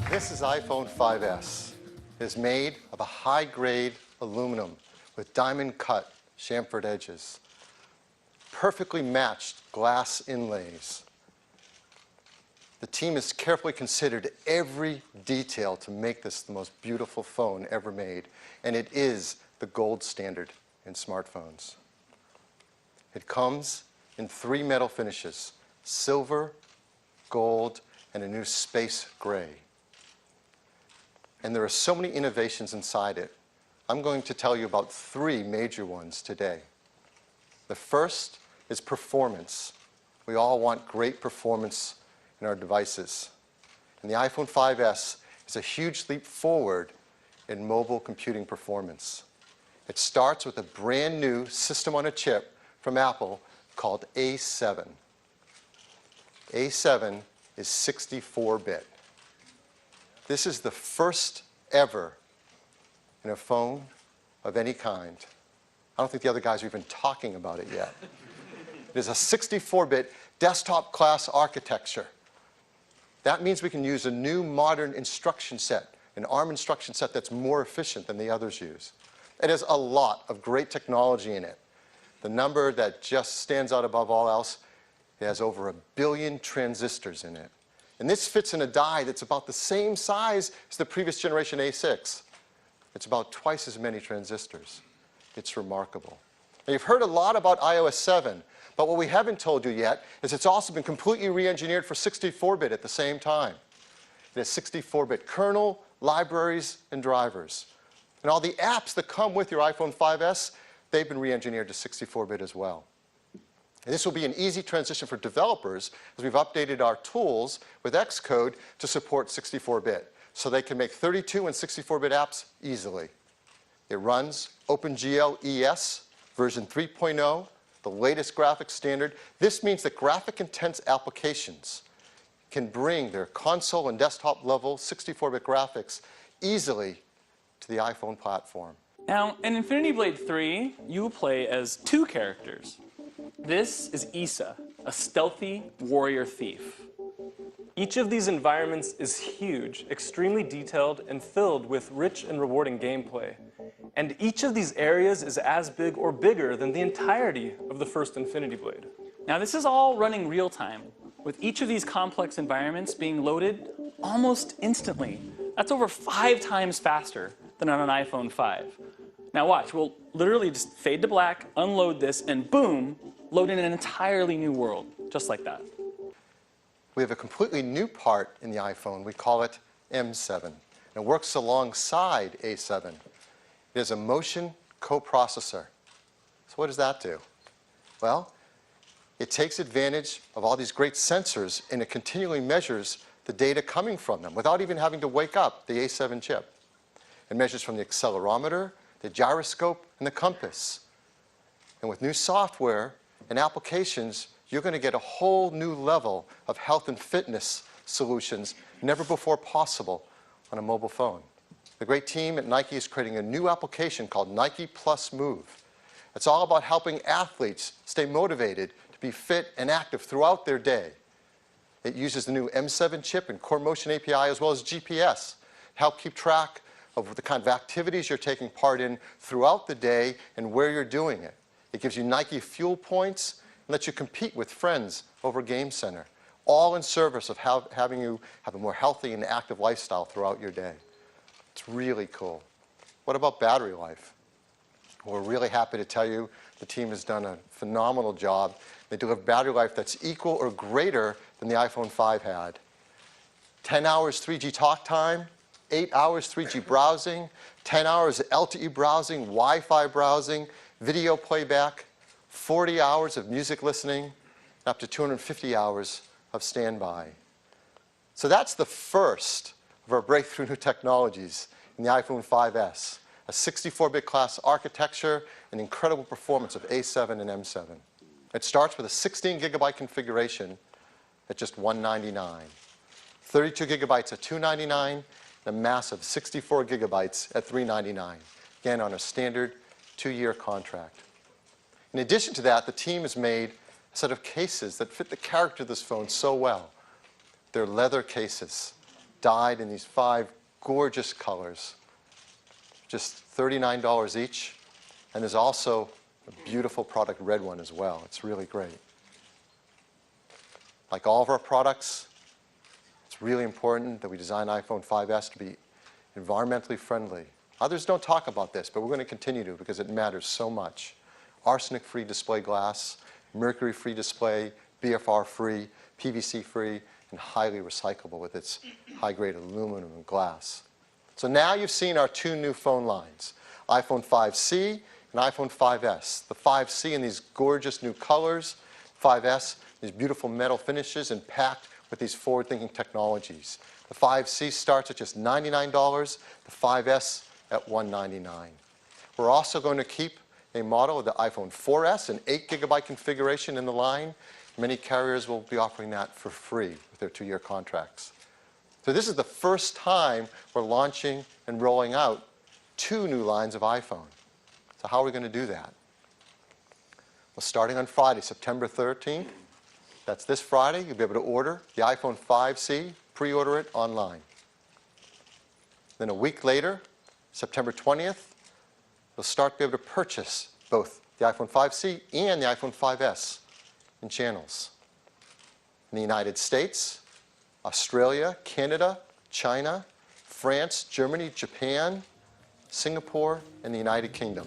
This is iPhone 5S. It is made of a high-grade aluminum with diamond-cut chamfered edges, perfectly matched glass inlays. The team has carefully considered every detail to make this the most beautiful phone ever made, and it is the gold standard in smartphones. It comes in 3 metal finishes: silver, gold, and a new space gray. And there are so many innovations inside it. I'm going to tell you about 3 major ones today. The first is performance. We all want great performance in our devices. And the iPhone 5S is a huge leap forward in mobile computing performance. It starts with a brand new system on a chip from Apple called A7. A7 is 64-bit. This is the first ever in a phone of any kind. I don't think the other guys are even talking about it yet. It is a 64-bit desktop class architecture. That means we can use a new modern instruction set, an ARM instruction set that's more efficient than the others use. It has a lot of great technology in it. The number that just stands out above all else, it has over 1 billion transistors in it. And this fits in a die that's about the same size as the previous generation A6. It's about twice as many transistors. It's remarkable. Now, you've heard a lot about iOS 7, but what we haven't told you yet is it's also been completely re-engineered for 64-bit at the same time. It has 64-bit kernel, libraries, and drivers. And all the apps that come with your iPhone 5S, they've been re-engineered to 64-bit as well. And this will be an easy transition for developers as we've updated our tools with Xcode to support 64-bit, so they can make 32 and 64-bit apps easily. It runs OpenGL ES version 3.0, the latest graphics standard. This means that graphic-intense applications can bring their console and desktop level 64-bit graphics easily to the iPhone platform. Now, in Infinity Blade 3, you will play as 2 characters. This is Issa, a stealthy warrior thief. Each of these environments is huge, extremely detailed, and filled with rich and rewarding gameplay. And each of these areas is as big or bigger than the entirety of the first Infinity Blade. Now, this is all running real time, with each of these complex environments being loaded almost instantly. That's over 5 times faster than on an iPhone 5. Now watch, we'll literally just fade to black, unload this, and boom, load in an entirely new world, just like that. We have a completely new part in the iPhone. We call it M7. And it works alongside A7. It is a motion coprocessor. So what does that do? Well, it takes advantage of all these great sensors, and it continually measures the data coming from them without even having to wake up the A7 chip. It measures from the accelerometer, the gyroscope, and the compass. And with new software and applications, you're going to get a whole new level of health and fitness solutions never before possible on a mobile phone. The great team at Nike is creating a new application called Nike Plus Move. It's all about helping athletes stay motivated to be fit and active throughout their day. It uses the new M7 chip and Core Motion API as well as GPS to help keep track of the kind of activities you're taking part in throughout the day and where you're doing it. It gives you Nike Fuel points and lets you compete with friends over Game Center, all in service of having you have a more healthy and active lifestyle throughout your day. It's really cool. What about battery life? We're really happy to tell you the team has done a phenomenal job. They deliver battery life that's equal or greater than the iPhone 5 had. 10 hours 3G talk time, 8 hours 3G browsing, 10 hours LTE browsing, Wi-Fi browsing, video playback, 40 hours of music listening, and up to 250 hours of standby. So that's the first of our breakthrough new technologies in the iPhone 5S, a 64-bit class architecture and incredible performance of A7 and M7. It starts with a 16-gigabyte configuration at just $199, 32 gigabytes at $299, and a massive 64 gigabytes at $399, again on a standard 2-year contract. In addition to that, the team has made a set of cases that fit the character of this phone so well. They're leather cases, dyed in these 5 gorgeous colors, just $39 each. And there's also a beautiful product red one as well. It's really great. Like all of our products, it's really important that we design iPhone 5S to be environmentally friendly. Others don't talk about this, but we're going to continue to because it matters so much. Arsenic-free display glass, mercury-free display, BFR-free, PVC-free, and highly recyclable with its high-grade aluminum and glass. So now you've seen our 2 new phone lines, iPhone 5C and iPhone 5S. The 5C in these gorgeous new colors, 5S, these beautiful metal finishes and packed with these forward-thinking technologies. The 5C starts at just $99, the 5S at $199. We're also going to keep a model of the iPhone 4S, an 8GB configuration in the line. Many carriers will be offering that for free with their 2-year contracts. So this is the first time we're launching and rolling out 2 new lines of iPhone. So how are we going to do that? Well, starting on Friday, September 13th, that's this Friday, you'll be able to order the iPhone 5C, pre-order it online. Then a week later, September 20th, you'll start to be able to purchase both the iPhone 5C and the iPhone 5S in channels. In the United States, Australia, Canada, China, France, Germany, Japan, Singapore, and the United Kingdom.